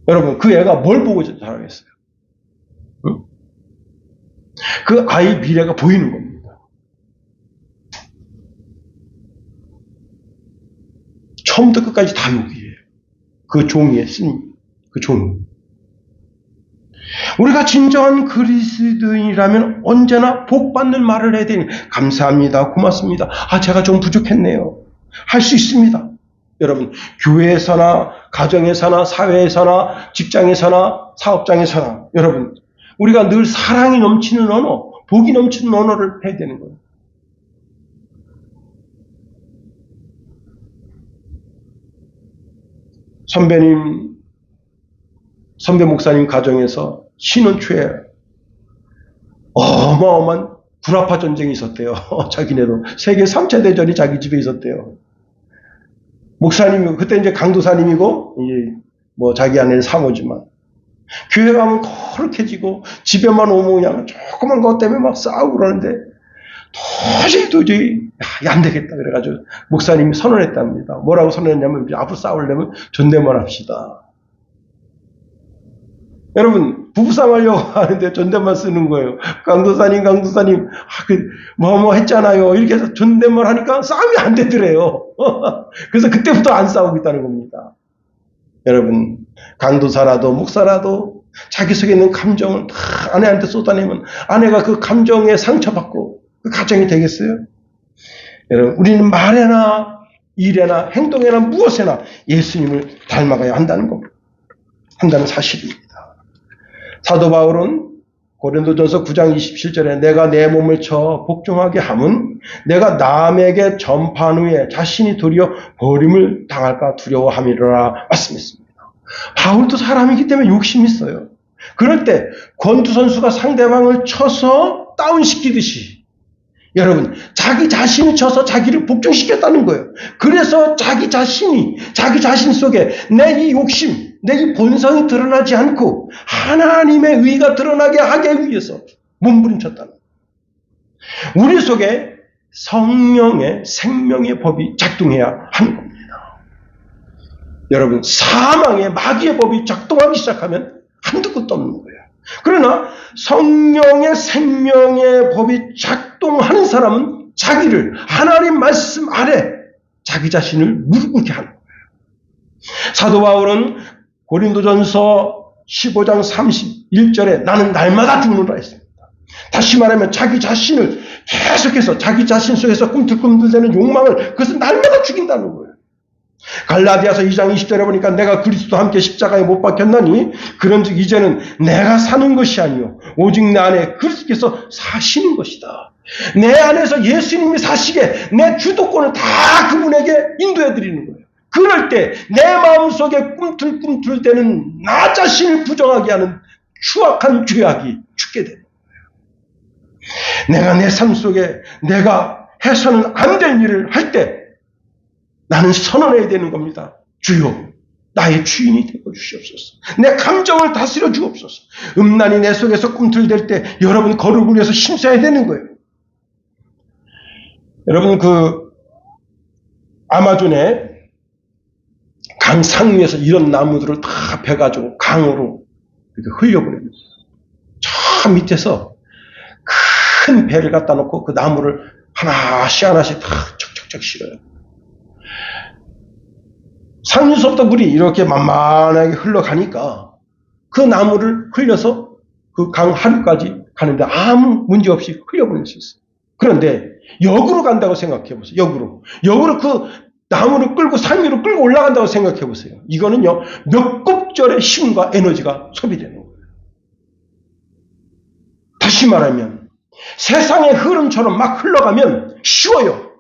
여러분, 그 애가 뭘 보고 자라겠어요? 응? 그 아이 미래가 보이는 겁니다. 처음부터 끝까지 다 욕이에요. 그 종이에 쓴 그 종. 우리가 진정한 그리스도인이라면 언제나 복받는 말을 해야 되니 감사합니다. 고맙습니다. 제가 좀 부족했네요. 할 수 있습니다. 여러분, 교회에서나 가정에서나 사회에서나 직장에서나 사업장에서나 여러분, 우리가 늘 사랑이 넘치는 언어, 복이 넘치는 언어를 해야 되는 거예요. 선배 목사님 가정에서 신혼 초에 어마어마한 구라파 전쟁이 있었대요. 자기네도 세계 3차 대전이 자기 집에 있었대요. 목사님이 그때 이제 강도사님이고 이제 뭐 자기 아내는 사모지만 교회 가면 거룩해지고 집에만 오면 그냥 조그만 것 때문에 막 싸우고 그러는데 도저히 안 되겠다 그래가지고 목사님이 선언했답니다. 뭐라고 선언했냐면 앞으로 싸우려면 존댓말 합시다. 여러분, 부부싸움 하려고 하는데 존댓말 쓰는 거예요. 강도사님, 뭐 했잖아요. 이렇게 해서 존댓말 하니까 싸움이 안 되더래요. 그래서 그때부터 안 싸우고 있다는 겁니다. 여러분, 강도사라도 목사라도 자기 속에 있는 감정을 다 아내한테 쏟아내면 아내가 그 감정에 상처받고 그 가정이 되겠어요? 여러분, 우리는 말에나 일에나 행동에나 무엇에나 예수님을 닮아가야 한다는 겁니다. 한다는 사실입니다. 사도 바울은 고린도전서 9장 27절에 내가 내 몸을 쳐 복종하게 함은 내가 남에게 전파한 후에 자신이 도리어 버림을 당할까 두려워함이라 말씀했습니다. 바울도 사람이기 때문에 욕심이 있어요. 그럴 때 권투 선수가 상대방을 쳐서 다운시키듯이 여러분, 자기 자신을 쳐서 자기를 복종시켰다는 거예요. 그래서 자기 자신 속에 내 이 욕심, 내 이 본성이 드러나지 않고 하나님의 의가 드러나게 하기 위해서 몸부림쳤다는 거예요. 우리 속에 성령의 생명의 법이 작동해야 하는 겁니다. 여러분, 사망의 마귀의 법이 작동하기 시작하면 한두 끝도 없는 거예요. 그러나 성령의 생명의 법이 작동하는 사람은 자기를 하나님 말씀 아래 자기 자신을 무릎 꿇게 하는 거예요. 사도 바울은 고린도전서 15장 31절에 나는 날마다 죽는다 했습니다. 다시 말하면 자기 자신을 계속해서 자기 자신 속에서 꿈틀꿈틀대는 욕망을 그것은 날마다 죽인다는 거예요. 갈라디아서 2장 20절에 보니까 내가 그리스도와 함께 십자가에 못 박혔나니 그런즉 이제는 내가 사는 것이 아니요 오직 내 안에 그리스도께서 사시는 것이다. 내 안에서 예수님이 사시게 내 주도권을 다 그분에게 인도해 드리는 거예요. 그럴 때 내 마음속에 꿈틀꿈틀대는 나 자신을 부정하게 하는 추악한 죄악이 죽게 되는 거예요. 내가 내 삶 속에 내가 해서는 안 될 일을 할 때 나는 선언해야 되는 겁니다. 주여, 나의 주인이 되어 주시옵소서. 내 감정을 다스려 주옵소서. 음란이 내 속에서 꿈틀댈 때 여러분 거룩을 위해서 힘써야 되는 거예요. 여러분 아마존에 강 상류에서 이런 나무들을 다 베가지고 강으로 이렇게 흘려보냅니다. 저 밑에서 큰 배를 갖다 놓고 그 나무를 하나씩 다 척척척 실어요. 상류서부터 물이 이렇게 만만하게 흘러가니까 그 나무를 흘려서 그 강 하류까지 가는데 아무 문제 없이 흘려보낼 수 있어요. 그런데 역으로 간다고 생각해 보세요. 역으로 그 나무를 끌고 산 위로 끌고 올라간다고 생각해 보세요. 이거는요 몇 곱절의 힘과 에너지가 소비되는 거예요. 다시 말하면 세상의 흐름처럼 막 흘러가면 쉬워요.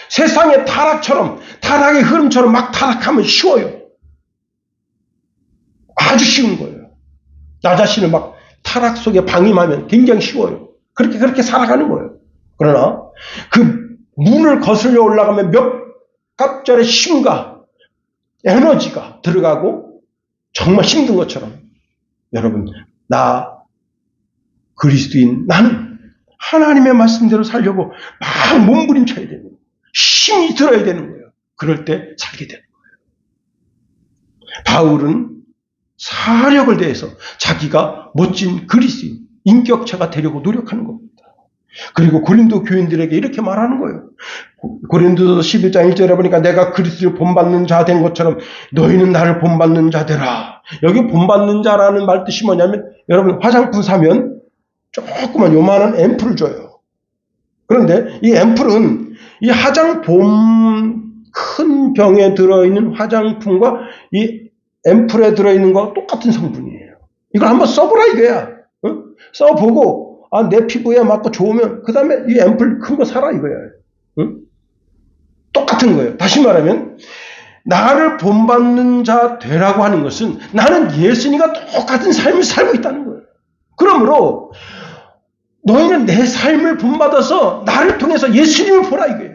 세상의 타락의 흐름처럼 막 타락하면 쉬워요. 아주 쉬운 거예요. 나 자신을 막 타락 속에 방임하면 굉장히 쉬워요. 그렇게 살아가는 거예요. 그러나 그 문을 거슬려 올라가면 몇 갑절의 힘과 에너지가 들어가고 정말 힘든 것처럼 여러분, 나 그리스도인 나는 하나님의 말씀대로 살려고 막 몸부림쳐야 되는 거예요. 힘이 들어야 되는 거예요. 그럴 때 살게 되는 거예요. 바울은 사력을 다해서 자기가 멋진 그리스도인, 인격체가 되려고 노력하는 겁니다. 그리고 고린도 교인들에게 이렇게 말하는 거예요. 고린도서 11장 1절에 보니까 내가 그리스도를 본받는 자 된 것처럼 너희는 나를 본받는 자 되라. 여기 본받는 자라는 말 뜻이 뭐냐면 여러분 화장품 사면 조그만 요만한 앰플을 줘요. 그런데 이 앰플은 이 화장품 큰 병에 들어있는 화장품과 이 앰플에 들어있는 거 똑같은 성분이에요. 이걸 한번 써보라 이거야. 어? 써보고 내 피부에 맞고 좋으면 그 다음에 이 앰플 큰 거 사라 이거야. 응? 똑같은 거예요. 다시 말하면 나를 본받는 자 되라고 하는 것은 나는 예수님과 똑같은 삶을 살고 있다는 거예요. 그러므로 너희는 내 삶을 본받아서 나를 통해서 예수님을 보라 이거예요.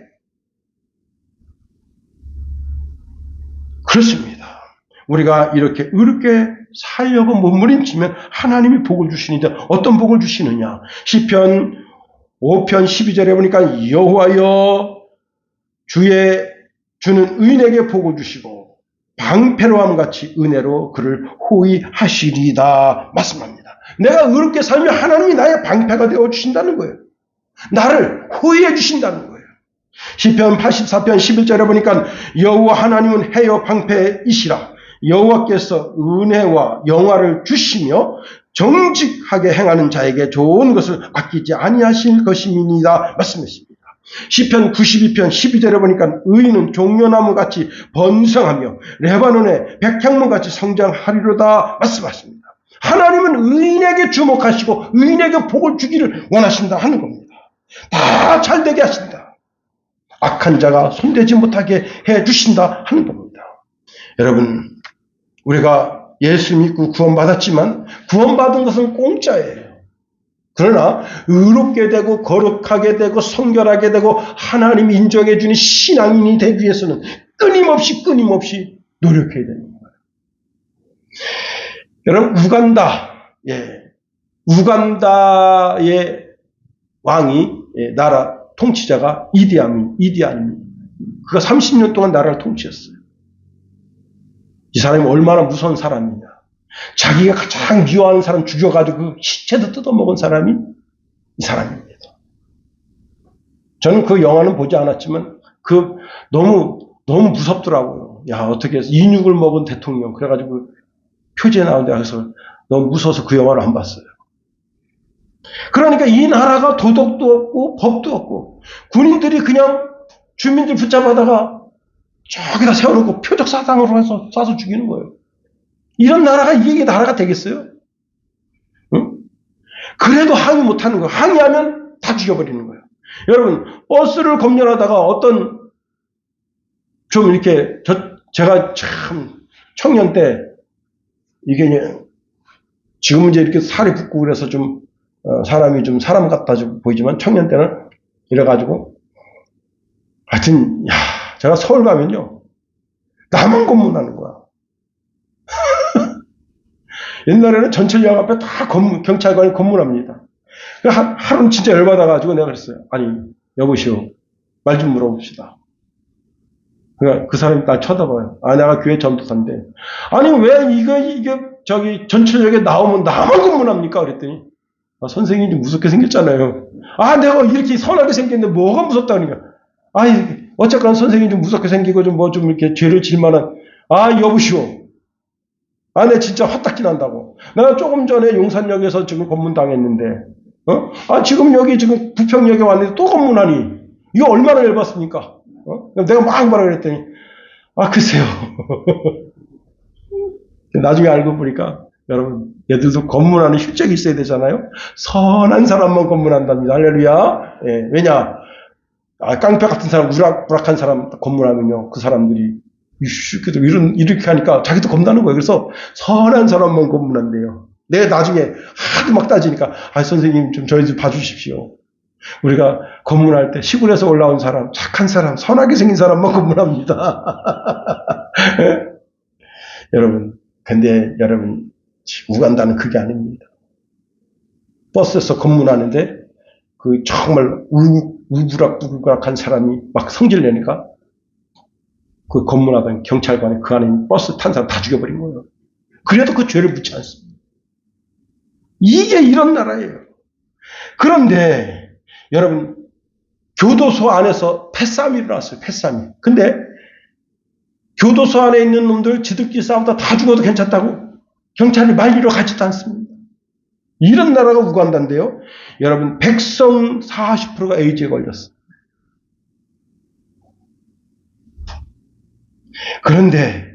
그렇습니다. 우리가 이렇게 의롭게 살려고 몸부림치면 하나님이 복을 주시는데 어떤 복을 주시느냐. 시편 5편 12절에 보니까 여호와여 주는 의인에게 복을 주시고 방패로함 같이 은혜로 그를 호위하시리다 말씀합니다. 내가 의롭게 살면 하나님이 나의 방패가 되어 주신다는 거예요. 나를 호위해 주신다는 거예요. 시편 84편 11절에 보니까 여호와 하나님은 해요 방패이시라. 여호와께서 은혜와 영화를 주시며 정직하게 행하는 자에게 좋은 것을 아끼지 아니하실 것임이니이다 말씀했습니다. 시편 92편 12절에 보니까 의인은 종려나무같이 번성하며 레바논의 백향목같이 성장하리로다 말씀하십니다. 하나님은 의인에게 주목하시고 의인에게 복을 주기를 원하신다 하는 겁니다. 다 잘되게 하신다. 악한 자가 손대지 못하게 해주신다 하는 겁니다. 여러분, 우리가 예수 믿고 구원받았지만 구원받은 것은 공짜예요. 그러나 의롭게 되고 거룩하게 되고 성결하게 되고 하나님이 인정해 주는 신앙인이 되기 위해서는 끊임없이 노력해야 되는 거예요. 여러분, 우간다의 왕이 나라 통치자가 이디아민. 그가 30년 동안 나라를 통치했어요. 이 사람이 얼마나 무서운 사람이냐. 자기가 가장 미워하는 사람 죽여가지고 그 시체도 뜯어먹은 사람이 이 사람입니다. 저는 그 영화는 보지 않았지만 너무 무섭더라고요. 야, 어떻게 해서 인육을 먹은 대통령. 그래가지고 표지에 나오는데 그래서 너무 무서워서 그 영화를 안 봤어요. 그러니까 이 나라가 도덕도 없고 법도 없고 군인들이 그냥 주민들 붙잡아다가 저기다 세워놓고 표적 사상으로 해서 쏴서 죽이는 거예요. 이런 나라가 이게 나라가 되겠어요? 응? 그래도 항의 못하는 거예요. 항의하면 다 죽여버리는 거예요. 여러분, 버스를 검열하다가 어떤 좀 이렇게 제가 참 청년 때 이게 지금은 이제 이렇게 살이 붓고 그래서 좀 사람이 좀 사람 같아 보이지만 청년 때는 이래가지고 하여튼 제가 서울 가면요 나만 검문하는 거야. 옛날에는 전철역 앞에 다 경찰관이 검문합니다. 하루는 진짜 열받아가지고 내가 그랬어요. 아니 여보시오 말 좀 물어봅시다. 그러니까 그 사람이 날 쳐다봐요. 내가 교회 전도사인데 아니 왜 이게 저기 전철역에 나오면 나만 검문합니까? 그랬더니 선생님이 좀 무섭게 생겼잖아요. 내가 이렇게 선하게 생겼는데 뭐가 무섭다니까. 어쨌거나 선생님이 좀 무섭게 생기고 좀 이렇게 죄를 질 만한 여보시오. 내 진짜 화딱지 난다고. 내가 조금 전에 용산역에서 지금 검문당했는데 지금 여기 지금 부평역에 왔는데 또 검문하니 이거 얼마나 열받습니까? 내가 막 뭐라 그랬더니 글쎄요. 나중에 알고 보니까 여러분 얘들도 검문하는 실적이 있어야 되잖아요. 선한 사람만 검문한답니다. 할렐루야. 예, 왜냐 깡패 같은 사람 우락부락한 사람 검문하면요 그 사람들이 이렇게 하니까 자기도 겁나는 거예요. 그래서 선한 사람만 검문한대요. 내가 나중에 하도 막 따지니까 선생님 좀 저희 좀 봐주십시오. 우리가 검문할 때 시골에서 올라온 사람, 착한 사람, 선하게 생긴 사람만 검문합니다. 여러분, 근데 여러분 우간다는 그게 아닙니다. 버스에서 검문하는데 그 정말 우부락부락한 사람이 막 성질 내니까 그 검문하던 경찰관이 그 안에 버스 탄 사람 다 죽여버린 거예요. 그래도 그 죄를 묻지 않습니다. 이게 이런 나라예요. 그런데 여러분, 교도소 안에서 패싸움이 일어났어요. 패싸움이. 근데 교도소 안에 있는 놈들 지들끼리 싸우다 다 죽어도 괜찮다고 경찰이 말리러 가지도 않습니다. 이런 나라가 우간다인데요. 여러분, 백성 40%가 에이즈에 걸렸어요. 그런데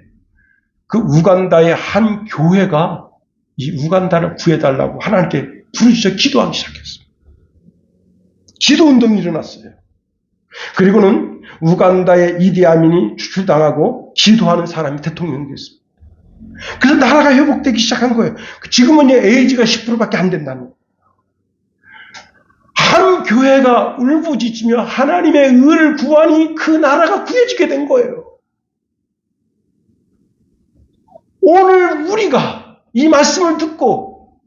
그 우간다의 한 교회가 이 우간다를 구해달라고 하나님께 부르짖어 기도하기 시작했습니다. 기도운동이 일어났어요. 그리고는 우간다의 이디아민이 추출당하고 기도하는 사람이 대통령이 됐습니다. 그래서 나라가 회복되기 시작한 거예요. 지금은 에이즈가 10%밖에 안 된다는 거예요. 한 교회가 울부짖으며 하나님의 의를 구하니 그 나라가 구해지게 된 거예요. 오늘 우리가 이 말씀을 듣고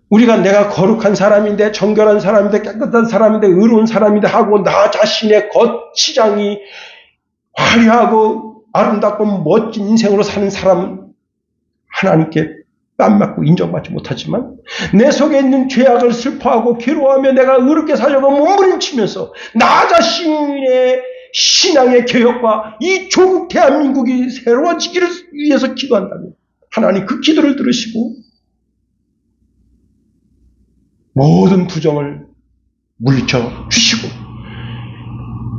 우리가 내가 거룩한 사람인데 정결한 사람인데 깨끗한 사람인데 의로운 사람인데 하고 나 자신의 겉치장이 화려하고 아름답고 멋진 인생으로 사는 사람은 하나님께 뺨 맞고 인정받지 못하지만 내 속에 있는 죄악을 슬퍼하고 괴로워하며 내가 의롭게 살려고 몸부림치면서 나 자신의 신앙의 개혁과 이 조국 대한민국이 새로워지기를 위해서 기도한다면 하나님 그 기도를 들으시고 모든 부정을 물리쳐 주시고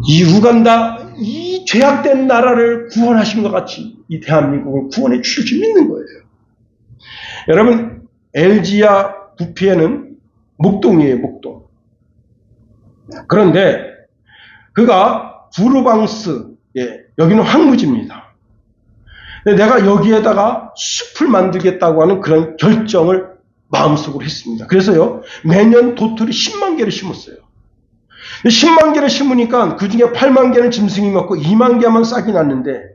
이 우간다 이 죄악된 나라를 구원하신 것 같이 이 대한민국을 구원해 주실 줄 믿는 거예요. 여러분, LG야 부피에는 목동이에요, 목동. 그런데 그가 부르방스, 여기는 황무지입니다. 내가 여기에다가 숲을 만들겠다고 하는 그런 결정을 마음속으로 했습니다. 그래서요, 매년 도토리 10만 개를 심었어요. 10만 개를 심으니까 그 중에 8만 개는 짐승이 먹고 2만 개만 싹이 났는데,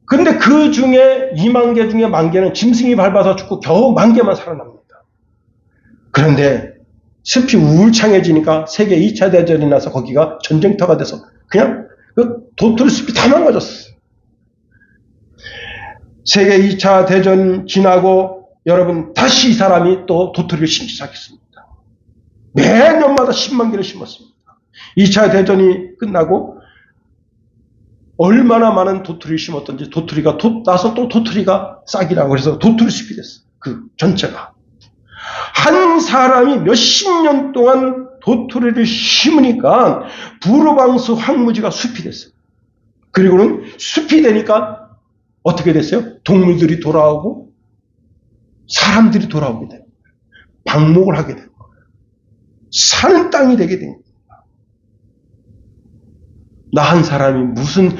근데 그 중에 2만 개 중에 1만 개는 짐승이 밟아서 죽고 겨우 1만 개만 살아납니다. 그런데 숲이 울창해지니까 세계 2차 대전이 나서 거기가 전쟁터가 돼서 그냥 그 도토리 숲이 다 망가졌어요. 세계 2차 대전 지나고 여러분 다시 이 사람이 또 도토리를 심기 시작했습니다. 매년마다 10만 개를 심었습니다. 2차 대전이 끝나고 얼마나 많은 도토리를 심었던지 도토리가 나서 또 도토리가 싹이 나고 그래서 도토리 숲이 됐어요. 그 전체가. 한 사람이 몇십 년 동안 도토리를 심으니까 부르방스 황무지가 숲이 됐어요. 그리고는 숲이 되니까 어떻게 됐어요? 동물들이 돌아오고 사람들이 돌아오게 돼요. 방목을 하게 돼요. 사는 땅이 되게 됩니다. 나 한 사람이 무슨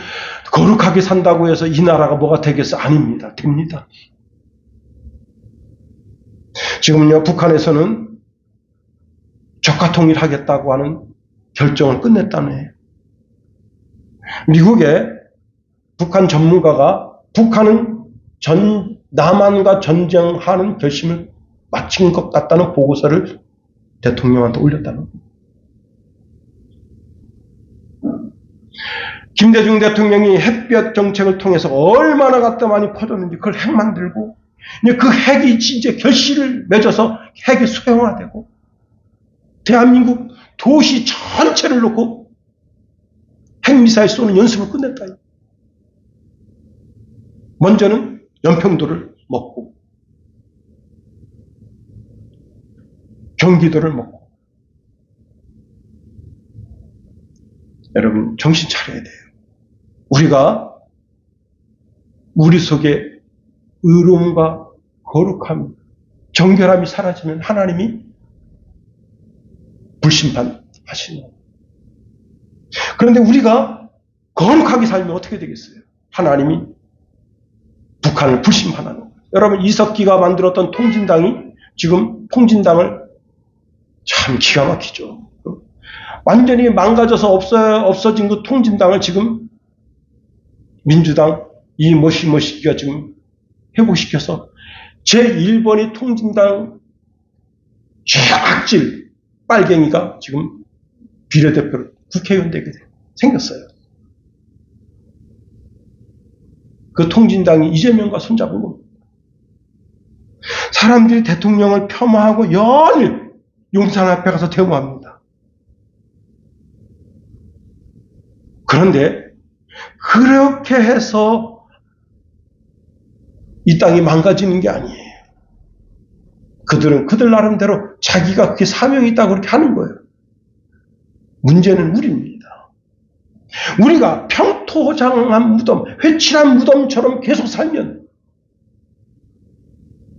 거룩하게 산다고 해서 이 나라가 뭐가 되겠어? 아닙니다. 됩니다. 지금요, 북한에서는 적화 통일하겠다고 하는 결정을 끝냈다네요. 미국의 북한 전문가가 북한은 남한과 전쟁하는 결심을 마친 것 같다는 보고서를 대통령한테 올렸다는 겁니다. 김대중 대통령이 햇볕 정책을 통해서 얼마나 갖다 많이 퍼졌는지 그걸 핵 만들고 그 핵이 진짜 결실을 맺어서 핵이 수용화되고 대한민국 도시 전체를 놓고 핵미사일 쏘는 연습을 끝냈다. 먼저는 연평도를 먹고 경기도를 먹고 여러분 정신 차려야 돼요. 우리가 우리 속에 의로움과 거룩함, 정결함이 사라지면 하나님이 불심판하시는 거예요. 그런데 우리가 거룩하게 살면 어떻게 되겠어요? 하나님이 북한을 불심판하는 거예요. 여러분 이석기가 만들었던 통진당이 지금 통진당을 참 기가 막히죠. 완전히 망가져서 없어진 그 통진당을 지금 민주당 이 모시기가 지금 회복시켜서 제1번이 통진당 최악질 빨갱이가 지금 비례대표로 국회의원 되게 생겼어요. 그 통진당이 이재명과 손잡은 겁니다. 사람들이 대통령을 폄하하고 연일 용산 앞에 가서 데모합니다. 그런데 그렇게 해서 이 땅이 망가지는 게 아니에요. 그들은 그들 나름대로 자기가 그게 사명이 있다고 그렇게 하는 거예요. 문제는 우리입니다. 우리가 평토장한 무덤, 회칠한 무덤처럼 계속 살면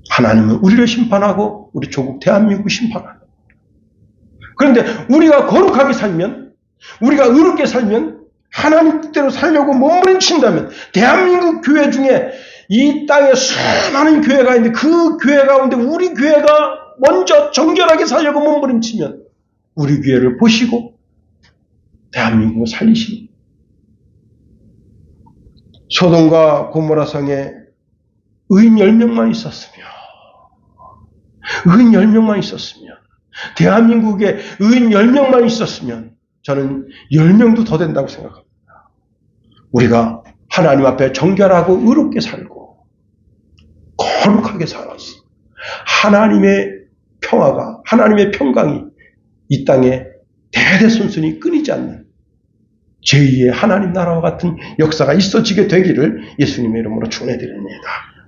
하나님은 우리를 심판하고 우리 조국 대한민국을 심판하고, 그런데 우리가 거룩하게 살면, 우리가 의롭게 살면, 하나님 뜻대로 살려고 몸부림친다면 대한민국 교회 중에 이 땅에 수많은 교회가 있는데 그 교회 가운데 우리 교회가 먼저 정결하게 살려고 몸부림치면 우리 교회를 보시고 대한민국을 살리십니다. 소돔과 고모라 성에 의인 10명만 있었으면, 의인 10명만 있었으면, 대한민국에 의인 10명만 있었으면 저는 10명도 더 된다고 생각합니다. 우리가 하나님 앞에 정결하고 의롭게 살고 거룩하게 살아서 하나님의 평화가, 하나님의 평강이 이 땅에 대대손손이 끊이지 않는 제2의 하나님 나라와 같은 역사가 있어지게 되기를 예수님의 이름으로 축원해드립니다.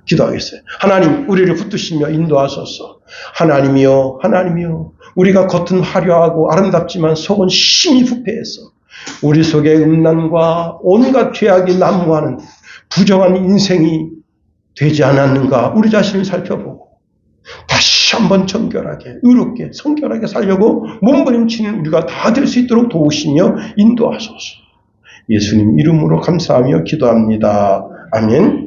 기도하겠어요. 하나님, 우리를 붙드시며 인도하소서. 하나님이여, 하나님이여, 우리가 겉은 화려하고 아름답지만 속은 심히 부패해서 우리 속에 음란과 온갖 죄악이 난무하는 부정한 인생이 되지 않았는가 우리 자신을 살펴보고 다시 한번 정결하게, 의롭게, 성결하게 살려고 몸부림치는 우리가 다 될 수 있도록 도우시며 인도하소서. 예수님 이름으로 감사하며 기도합니다. 아멘.